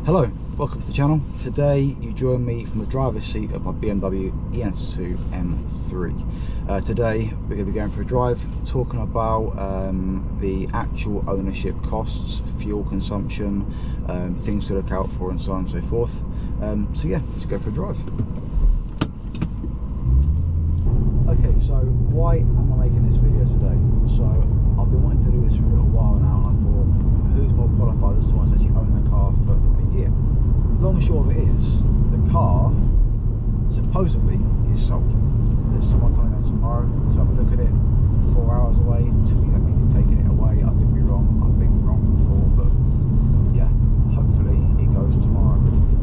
Hello, welcome to the channel. Today you join me from the driver's seat of my BMW E92 M3. Today we're going to be going for a drive, talking about the actual ownership costs, fuel consumption, things to look out for and so on and so forth. So yeah, let's go for a drive. Okay, so why am I making this video today? So I've been wanting to do this for a little while now, and I thought, who's more qualified as someone who's actually owned the car for a year? Long and short of it is, the car supposedly is sold. There's someone coming down tomorrow to have a look at it. 4 hours away. To me that means taking it away. I could be wrong. I've been wrong before, but yeah, hopefully it goes tomorrow.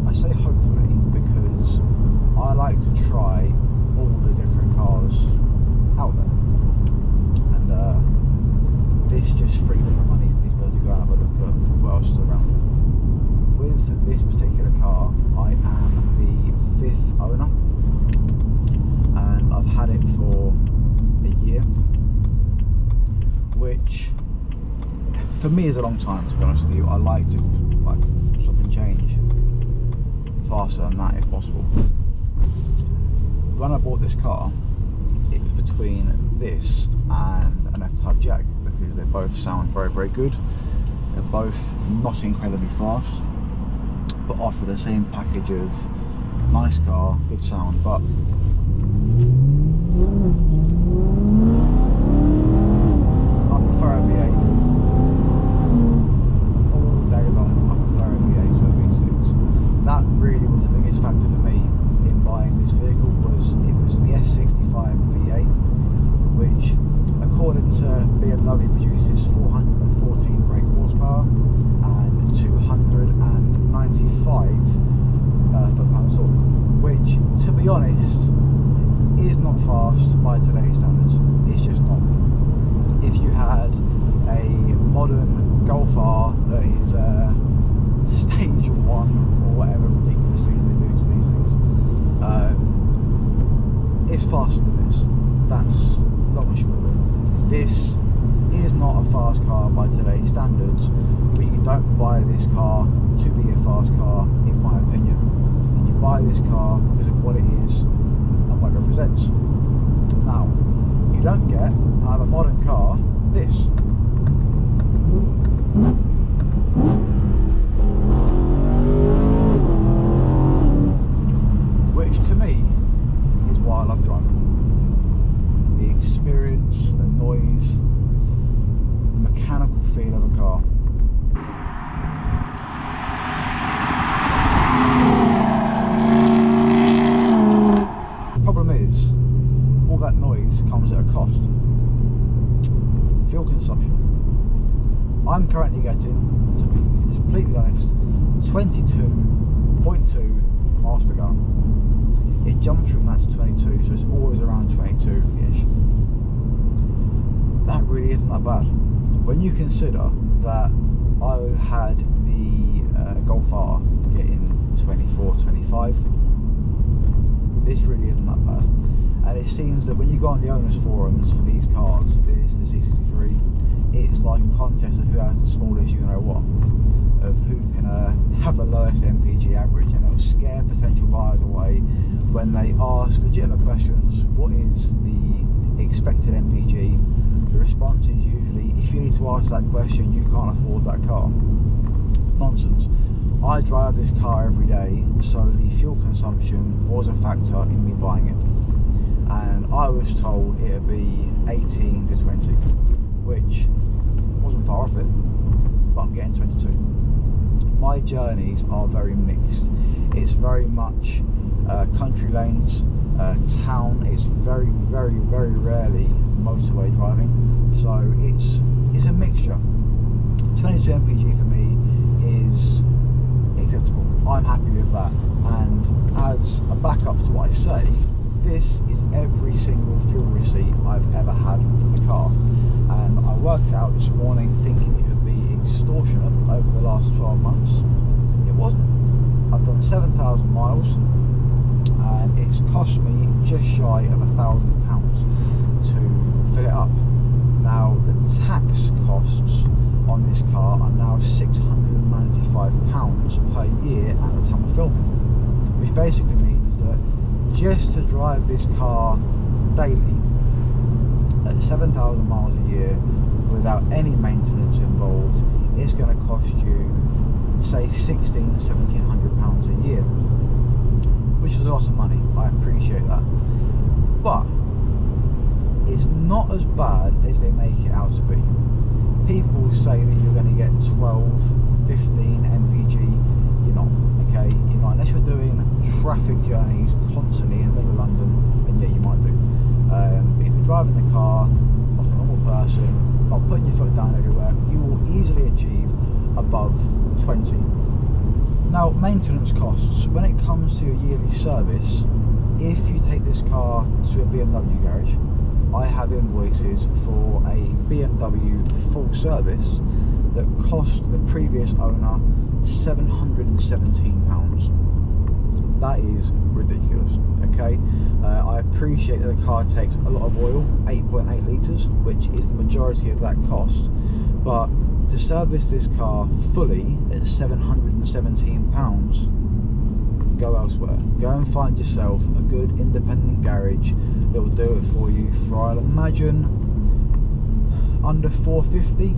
I say hopefully because I like to try all the different cars out there, and this just freed up the money for me to be able to go and have a look at what else is around. With this particular car, I am the 5th owner, and I've had it for a year, which for me is a long time, to be honest with you. I like to stop and change faster than that if possible. When I bought this car, it was between this and an F-Type jack, because they both sound very, very good. They're both not incredibly fast, but offer the same package of nice car, good sound, but I prefer a V8. All day long, I prefer a V8 to a V6. That really was the biggest factor for me in buying this vehicle. It was the S65 V8, which according to BMW produces 414 brake horsepower and 295 foot-pound of torque, which, to be honest, is not fast by today's standards. It's just not. If you had a modern Golf R that is stage 1 or whatever ridiculous things they do to these things, it's faster than this. That's long and short of it. This is not a fast car by today's standards, but you don't buy this car to be a fast car, in my opinion. You buy this car because of what it is and what it represents. Now, you don't get out of a modern car this. Which to me is why I love driving. The experience, the noise, the mechanical feel of a car. The problem is, all that noise comes at a cost. Fuel consumption. I'm currently getting, to be completely honest, 22.2 miles per gallon. It jumps from that to 22, so it's always around 22-ish. That really isn't that bad. When you consider that I had the Golf R getting 24, 25, this really isn't that bad. And it seems that when you go on the owners forums for these cars, the C63, it's like a contest of who has the smallest you know what, of who can have the lowest MPG average, and it'll scare potential buyers away when they ask legitimate questions. What is the expected MPG? The response is usually, if you need to ask that question, you can't afford that car. Nonsense. I drive this car every day, so the fuel consumption was a factor in me buying it. And I was told it would be 18 to 20, which wasn't far off it, but I'm getting 22. My journeys are very mixed. It's very much country lanes, town. It's very, very, very rarely motorway driving, so it's a mixture. 22 MPG for me is acceptable. I'm happy with that, and as a backup to what I say, this is every single fuel receipt I've ever had for the car, and I worked out this morning thinking it would be extortionate over the last 12 months. It wasn't. I've done 7,000 miles, and it's cost me just shy of £1,000 to fill it up. Now the tax costs on this car are now £690 £195 per year at the time of filming, which basically means that just to drive this car daily at 7,000 miles a year without any maintenance involved, it's going to cost you, say, £1,700 a year, which is a lot of money. I appreciate that, but it's not as bad as they make it out to be. People say that you're going to get 12, 15 MPG. You're not, okay? You're not, unless you're doing traffic journeys constantly in the middle of London, then yeah, you might do. If you're driving the car like a normal person, not putting your foot down everywhere, you will easily achieve above 20. Now, maintenance costs. When it comes to a yearly service, if you take this car to a BMW garage, I have invoices for a BMW full service that cost the previous owner £717. That is ridiculous, okay? I appreciate that the car takes a lot of oil, 8.8 litres, which is the majority of that cost, but to service this car fully at £717, go elsewhere. Go and find yourself a good independent garage that will do it for you for, I'll imagine, under £450.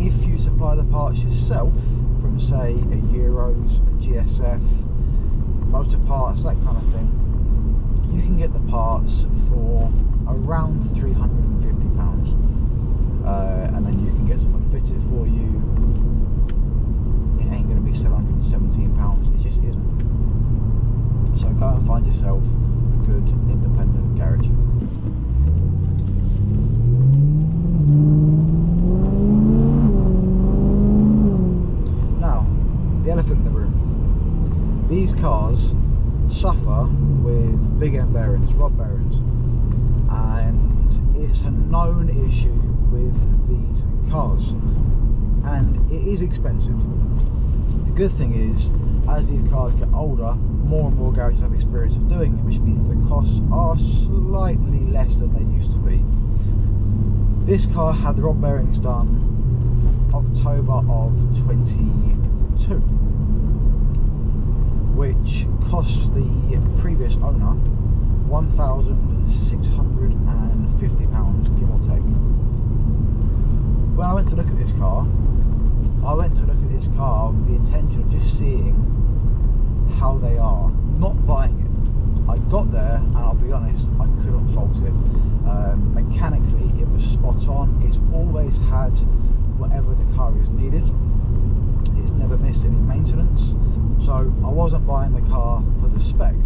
If you supply the parts yourself from, say, a Euros, a GSF, motor parts, that kind of thing, you can get the parts for around £350, and then you can get someone to fit it for you. It ain't going to be £717, it just isn't. So go and find yourself a good independent garage. Now, the elephant in the room. These cars suffer with big end bearings, rod bearings, and it's a known issue with these cars, and it is expensive. The good thing is, as these cars get older, more and more garages have experience of doing it, which means the costs are slightly less than they used to be. This car had the rod bearings done October of 22, which cost the previous owner £1,650, give or take. When I went to look at this car, with the intention of just seeing how they are, not buying it. I got there, and I'll be honest, I couldn't fault it. Mechanically, it was spot on. It's always had whatever the car is needed. It's never missed any maintenance. So I wasn't buying the car for the spec.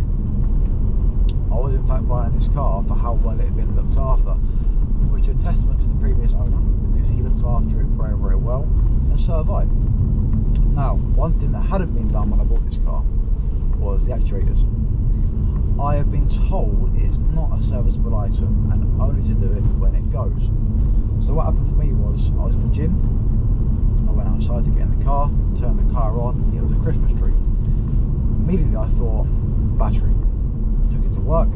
I was in fact buying this car for how well it had been looked after, which is a testament to the previous owner, because he looked after it very, very well, and so have I. Now, one thing that hadn't been done when I bought this car was the actuators. I have been told it's not a serviceable item and only to do it when it goes. So what happened for me was, I was in the gym, I went outside to get in the car, turned the car on, it was a Christmas tree. Immediately I thought, battery. Took it to work,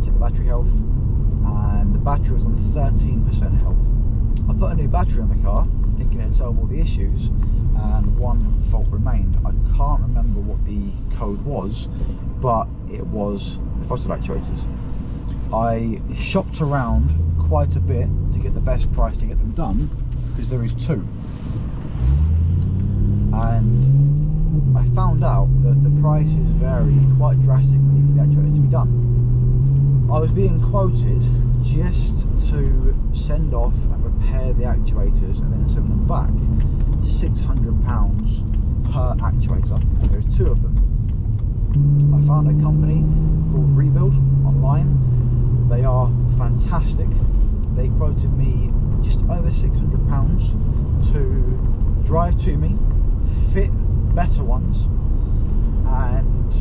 checked the battery health, and the battery was on 13% health. I put a new battery on the car, thinking it'd solve all the issues, and one fault remained. I can't remember what the code was, but it was the throttle actuators. I shopped around quite a bit to get the best price to get them done, because there is two. And I found out that the prices vary quite drastically for the actuators to be done. I was being quoted just to send off and repair the actuators and then send them back, £600 per actuator, and there's two of them. I found a company called Rebuild online. They are fantastic. They quoted me just over £600 to drive to me, fit better ones, and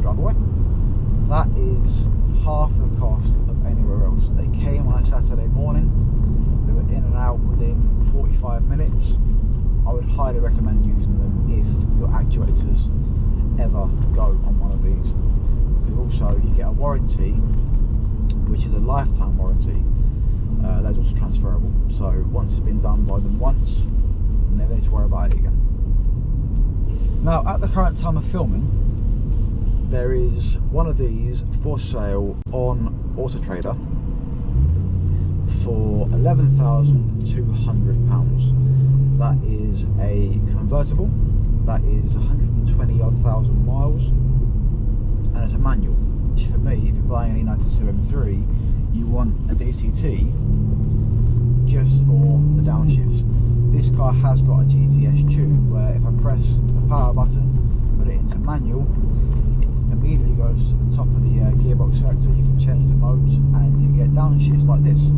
drive away. That is half the cost of anywhere else. They came on a Saturday morning. They were in and out within 45 minutes. I would highly recommend using them if your actuators ever go on one of these, because also you get a warranty, which is a lifetime warranty. That's also transferable. So once it's been done by them once, never need to worry about it again. Now, at the current time of filming, there is one of these for sale on Auto Trader for £11,200. That is a convertible. That is 120 odd thousand miles, and it's a manual. Which for me, if you're buying an E92 M3, you want a DCT just for the downshifts. This car has got a GTS tune where if I press the power button, put it into manual, it immediately goes to the top of the gearbox selector. You can change the modes and you get downshifts like this.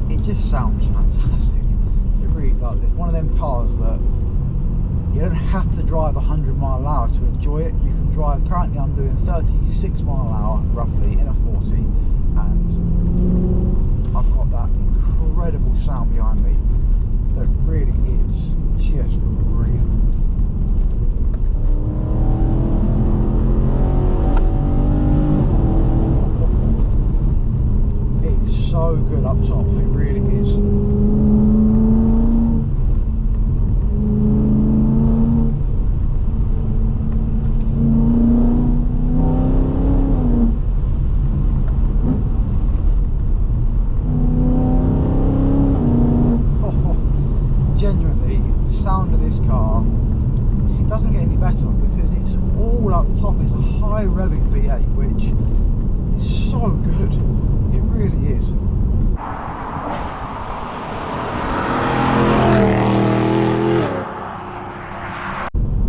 It just sounds fantastic. It really does. It's one of them cars that you don't have to drive 100 mile an hour to enjoy it. You can drive, currently I'm doing 36 mile an hour roughly in a 40, and I've got that incredible sound behind me that really is just brilliant. It's so good up top, it really is. Genuinely, the sound of this car, it doesn't get any better because it's all up top. It's a high revving V8, which is so good. It really is.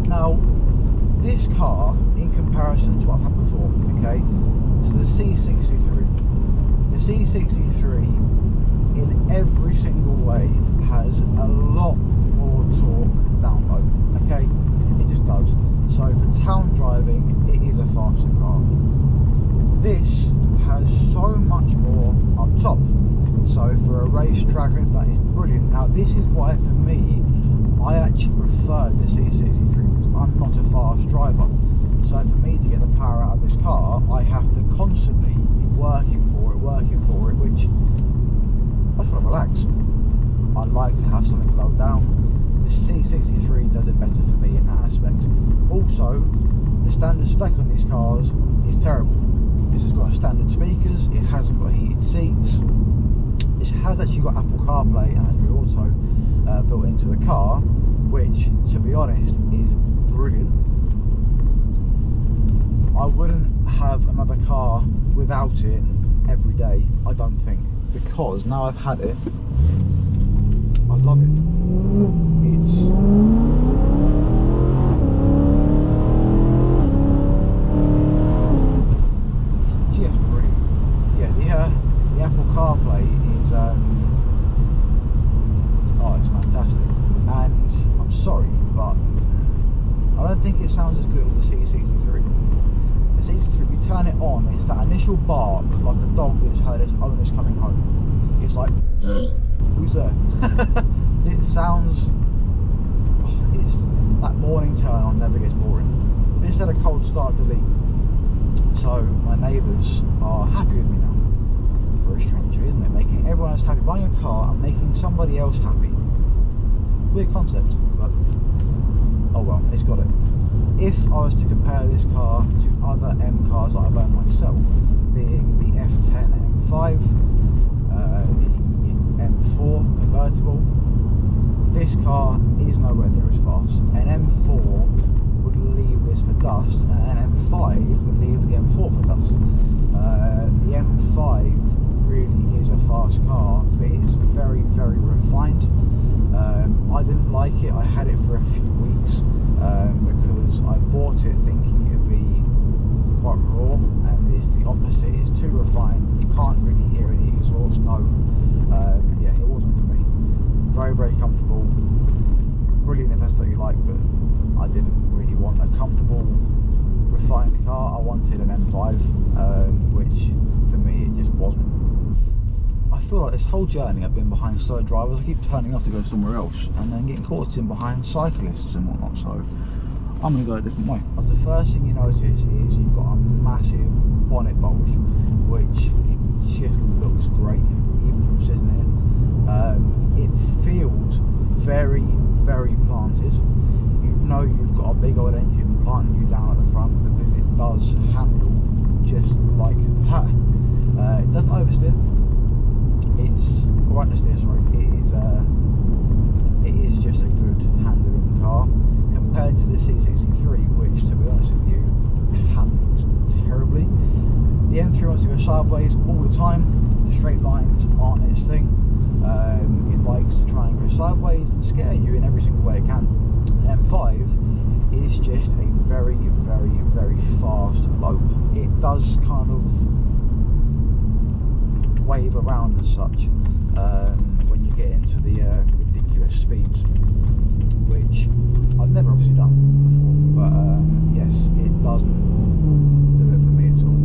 Now, this car, in comparison to what I've had before, okay, so the C63. The C63 in every single way has a lot more torque down low, okay? It just does. So for town driving, it is a faster car. This has so much more up top. So for a race tracker, that is brilliant. Now this is why for me, I actually prefer the C63 because I'm not a fast driver. So for me to get the power out of this car, I have to constantly be working for it, which I just want to relax. I like to have something low down. The C63 does it better for me in that aspect. Also, the standard spec on these cars is terrible. This has got standard speakers, it hasn't got heated seats. It has actually got Apple CarPlay and Android Auto built into the car, which, to be honest, is brilliant. I wouldn't have another car without it every day, I don't think, because now I've had it, I love it. It's just brilliant. Yeah, the Apple CarPlay is oh, it's fantastic. And I'm sorry, but I don't think it sounds as good as the C63. The C63, if you turn it on, it's that initial bark like a dog that's heard its owners coming home. It's like, who's there? It sounds, it's that morning turn on never gets boring. This had a cold start delete, so my neighbours are happy with me now. Very strange, isn't it? Making everyone else happy, buying a car and making somebody else happy. Weird concept, but oh well, it's got it. If I was to compare this car to other M cars that I've owned myself, being the F10 M5, the M4 convertible, this car is nowhere near as fast. An M4 would leave this for dust, and an M5 would leave the M4 for dust. The M5 really is a fast car, but it's very, very refined. I didn't like it. I had it for a few weeks because I bought it thinking it would be quite raw, and it's the opposite. It's too refined. You can't really hear any exhaust note. Yeah, it wasn't for me. Very, very comfortable. Brilliant if that's what you like, but I didn't really want a comfortable, refined car. I wanted an M5, which for me it just wasn't. I feel like this whole journey I've been behind slow drivers. I keep turning off to go somewhere else and then getting caught in behind cyclists and whatnot, so I'm going to go a different way. As the first thing you notice is you've got a massive bonnet bulge, which just looks great even from sitting here. It feels very, very planted. You know you've got a big old engine planting you down at the front, because it does handle just like that. It doesn't oversteer. It's or understeer, sorry. It is just a good handling car compared to the C63, which, to be honest with you, handles terribly. The M3 wants to go sideways all the time. Straight lines aren't its thing. It likes to try and go sideways and scare you in every single way it can. The M5 is just a very, very, very fast boat. It does kind of wave around as such when you get into the ridiculous speeds, which I've never obviously done before, but yes, it doesn't do it for me at all.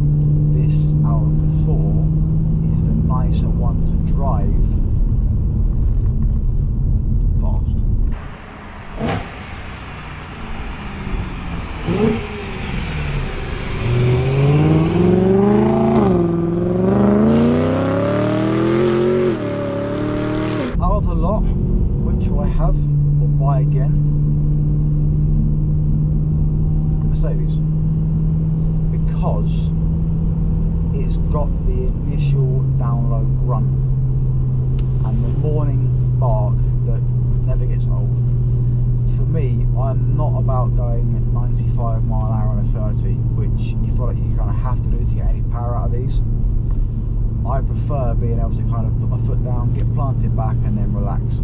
This, out of the four, is the nicer one to drive fast. Out of the lot, which will I have or buy again? The Mercedes, because it's got the initial down low grunt and the morning bark that never gets old. For me, I'm not about going 95 mile an hour on a 30, which you feel like you kind of have to do to get any power out of these. I prefer being able to kind of put my foot down, get planted back, and then relax.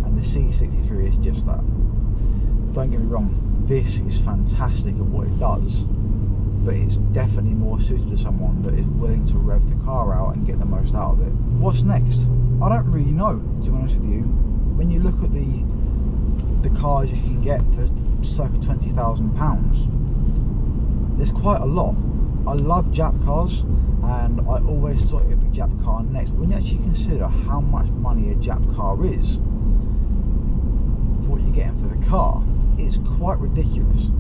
And the C63 is just that. Don't get me wrong, this is fantastic at what it does, but it's definitely more suited to someone that is willing to rev the car out and get the most out of it. What's next? I don't really know, to be honest with you. When you look at the cars you can get for circa £20,000, there's quite a lot. I love Jap cars, and I always thought it would be Jap car next, but when you actually consider how much money a Jap car is for what you're getting for the car, it's quite ridiculous.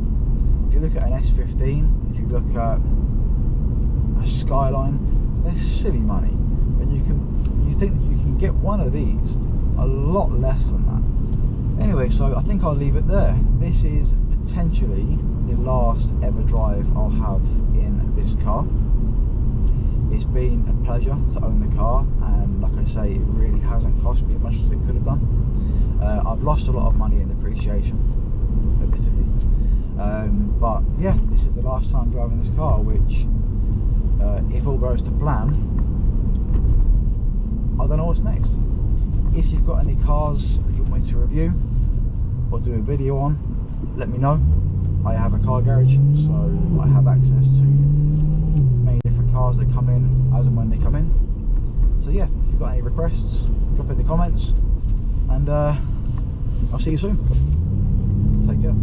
If you look at an S15, if you look at a Skyline, they're silly money. When you think that you can get one of these a lot less than that. Anyway, so I think I'll leave it there. This is potentially the last ever drive I'll have in this car. It's been a pleasure to own the car, and like I say, it really hasn't cost me as much as it could have done. I've lost a lot of money in depreciation, admittedly, but yeah, this is the last time driving this car, which if all goes to plan, I don't know what's next. If you've got any cars that you want me to review or do a video on, let me know. I have a car garage, so I have access to many different cars that come in as and when they come in. So yeah, if you've got any requests, drop it in the comments, and I'll see you soon. Take care.